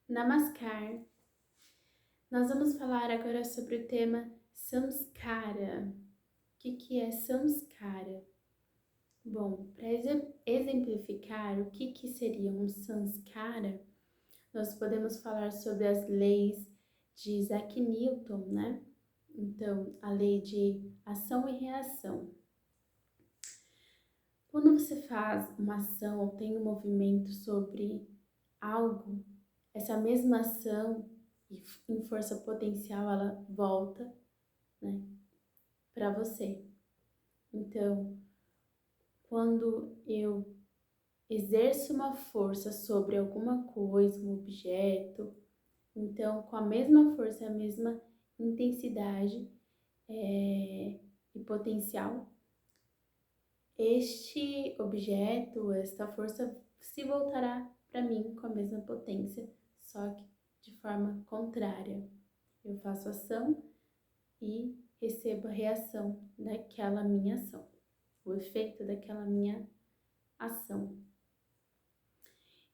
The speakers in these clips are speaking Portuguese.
Namaskar! Nós vamos falar agora sobre o tema Samskara. O que é Samskara? Bom, para exemplificar o que seria um Samskara, nós podemos falar sobre as leis de Isaac Newton, né? Então, a lei de ação e reação. Quando você faz uma ação ou tem um movimento sobre algo, essa mesma ação em força potencial ela volta, né, para você. Então, quando eu exerço uma força sobre alguma coisa, um objeto, então com a mesma força, a mesma intensidade e potencial, este objeto, esta força se voltará para mim com a mesma potência, só que de forma contrária. Eu faço ação e recebo a reação daquela minha ação, o efeito daquela minha ação.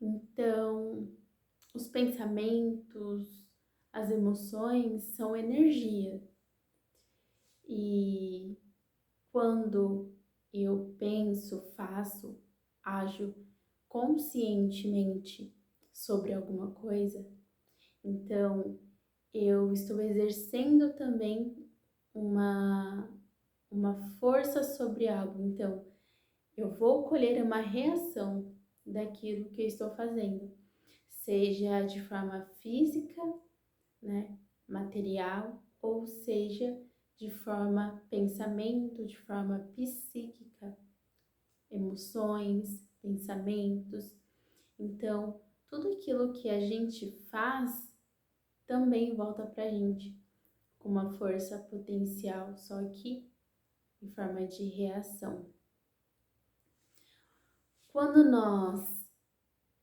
Então, os pensamentos, as emoções são energia. E quando eu penso, faço, ajo conscientemente sobre alguma coisa, então eu estou exercendo também uma força sobre algo. Então, eu vou colher uma reação daquilo que eu estou fazendo, seja de forma física, né, material, ou seja de forma pensamento, de forma psíquica, emoções, pensamentos. Então, tudo aquilo que a gente faz também volta pra gente com uma força potencial, só que em forma de reação. Quando nós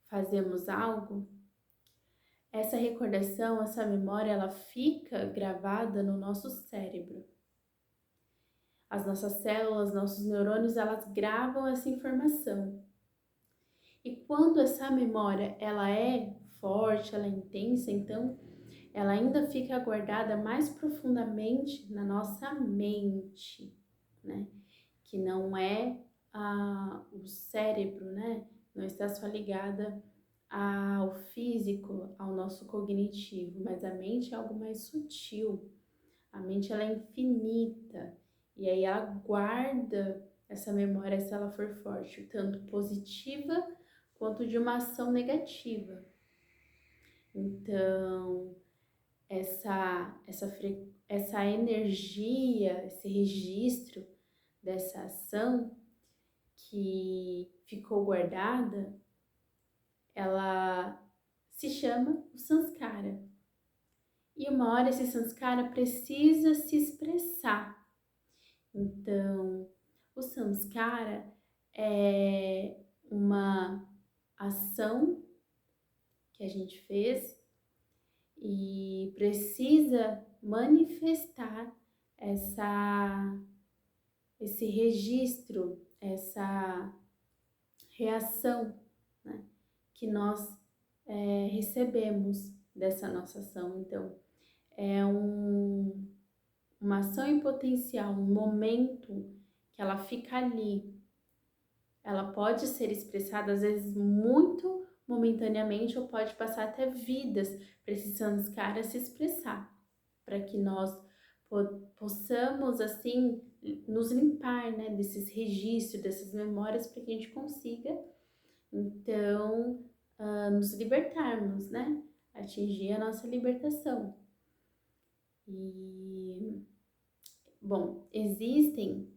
fazemos algo, essa recordação, essa memória, ela fica gravada no nosso cérebro. As nossas células, nossos neurônios, elas gravam essa informação. E quando essa memória, ela é forte, ela é intensa, então ela ainda fica guardada mais profundamente na nossa mente, né? Que não é o cérebro, né? Não está só ligada ao físico, ao nosso cognitivo, mas a mente é algo mais sutil. A mente ela é infinita e aí ela guarda essa memória se ela for forte, tanto positiva quanto de uma ação negativa. Então, essa energia, esse registro dessa ação que ficou guardada, ela se chama o samskara. E uma hora esse samskara precisa se expressar. Então, o samskara é uma ação que a gente fez e precisa manifestar esse registro, essa reação, né, que nós recebemos dessa nossa ação. Então, é uma ação em potencial, um momento que ela fica ali. Ela pode ser expressada, às vezes, muito momentaneamente, ou pode passar até vidas para esse samskara se expressar, para que nós possamos, assim, nos limpar, né, desses registros, dessas memórias, para que a gente consiga, então, nos libertarmos, né, atingir a nossa libertação. E, bom, existem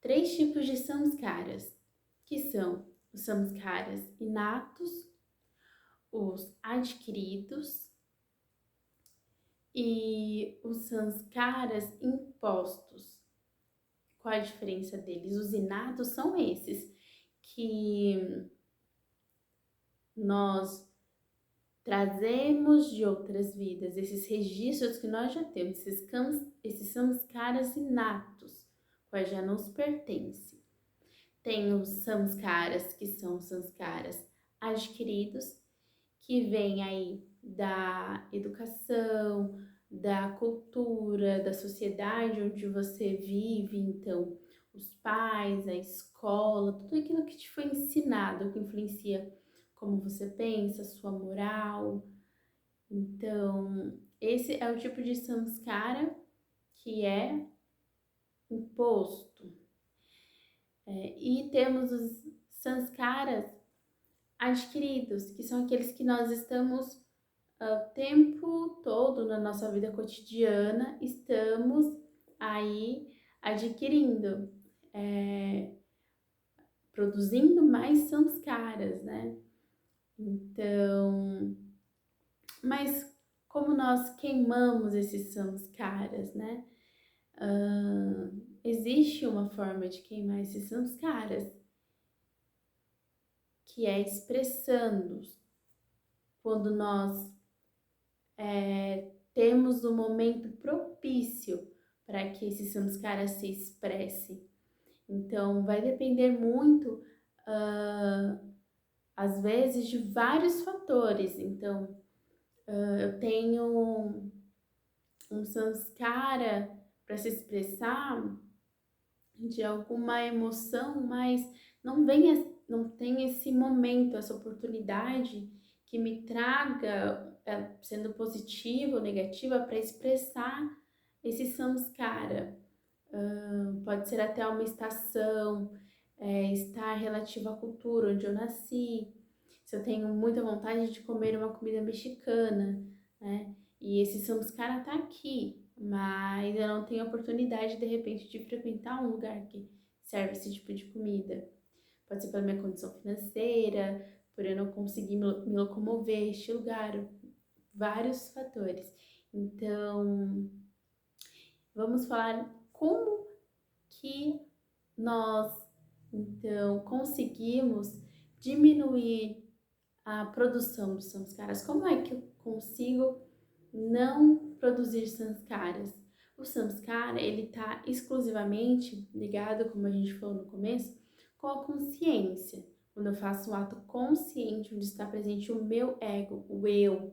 3 tipos de samskaras, que são os samskaras inatos, os adquiridos e os samskaras impostos. Qual a diferença deles? Os inatos são esses que nós trazemos de outras vidas, esses registros que nós já temos, esses samskaras inatos, quais já nos pertencem. Tem os samskaras, que são samskaras adquiridos, que vem aí da educação, da cultura, da sociedade onde você vive, então os pais, a escola, tudo aquilo que te foi ensinado, que influencia como você pensa, sua moral. Então, esse é o tipo de samskara que é imposto. E temos os sanskaras adquiridos, que são aqueles que nós estamos o tempo todo na nossa vida cotidiana, estamos aí adquirindo, produzindo mais samskaras, né? Então, mas como nós queimamos esses samskaras, né? Existe uma forma de queimar esses samskaras, que é expressando. Quando nós temos um momento propício para que esse samskara se expresse. Então, vai depender muito, às vezes, de vários fatores. Então, eu tenho um samskara para se expressar de alguma emoção, mas não tem esse momento, essa oportunidade que me traga, sendo positiva ou negativa, para expressar esse samskara. Pode ser até uma estação, estar relativa à cultura onde eu nasci. Se eu tenho muita vontade de comer uma comida mexicana, né? E esse samskara tá aqui, mas eu não tenho oportunidade, de repente, de frequentar um lugar que serve esse tipo de comida. Pode ser pela minha condição financeira, por eu não conseguir me locomover a este lugar, vários fatores. Então, vamos falar como que nós, então, conseguimos diminuir a produção dos samskaras. Como é que eu consigo não produzir samskaras? O samskara, ele está exclusivamente ligado, como a gente falou no começo, com a consciência. Quando eu faço um ato consciente, onde está presente o meu ego, o eu.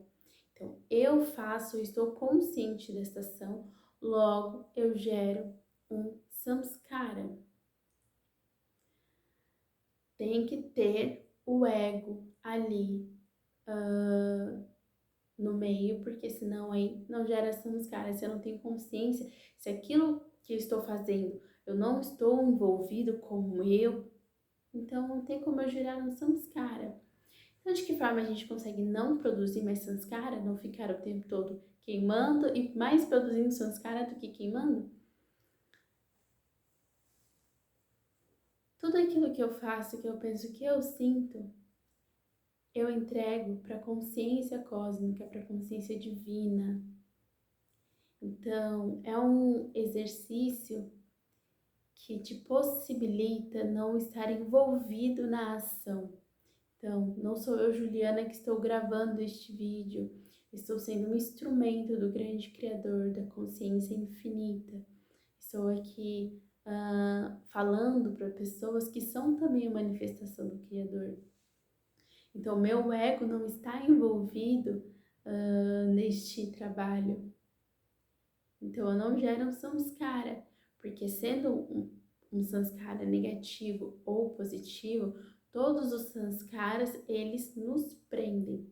Então, eu faço, eu estou consciente desta ação, logo eu gero um samskara. Tem que ter o ego ali no meio, porque senão aí não gera samskara. Se eu não tenho consciência, se aquilo que eu estou fazendo eu não estou envolvido como eu, então não tem como eu gerar um samskara. Então, de que forma a gente consegue não produzir mais samskara, não ficar o tempo todo queimando e mais produzindo samskara do que queimando? Tudo aquilo que eu faço, que eu penso, que eu sinto, eu entrego para a consciência cósmica, para a consciência divina. Então, é um exercício que te possibilita não estar envolvido na ação. Então, não sou eu, Juliana, que estou gravando este vídeo. Estou sendo um instrumento do grande Criador, da consciência infinita. Estou aqui falando para pessoas que são também a manifestação do Criador. Então, meu ego não está envolvido neste trabalho. Então, eu não gero um samskara, porque sendo um samskara negativo ou positivo, todos os samskaras, eles nos prendem.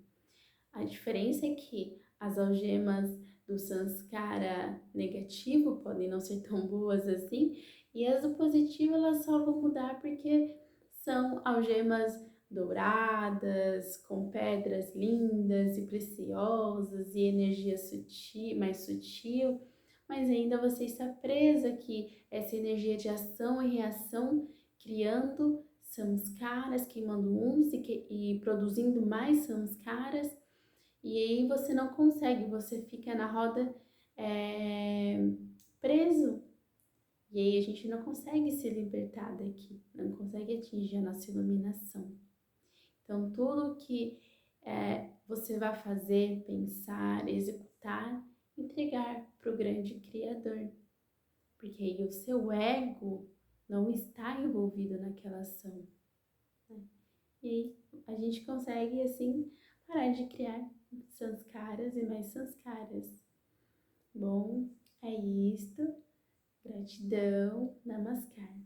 A diferença é que as algemas do samskara negativo podem não ser tão boas assim, e as do positivo, elas só vão mudar porque são algemas douradas, com pedras lindas e preciosas e energia sutil, mais sutil, mas ainda você está presa aqui, essa energia de ação e reação, criando samskaras, queimando uns e produzindo mais samskaras, e aí você não consegue, você fica na roda preso. E aí a gente não consegue se libertar daqui, não consegue atingir a nossa iluminação. Então tudo que você vai fazer, pensar, executar, entregar para o grande Criador. Porque aí o seu ego não está envolvido naquela ação, né? E aí a gente consegue, assim, parar de criar sanskaras e mais sanskaras. Bom, é isto. Gratidão. Namaskar.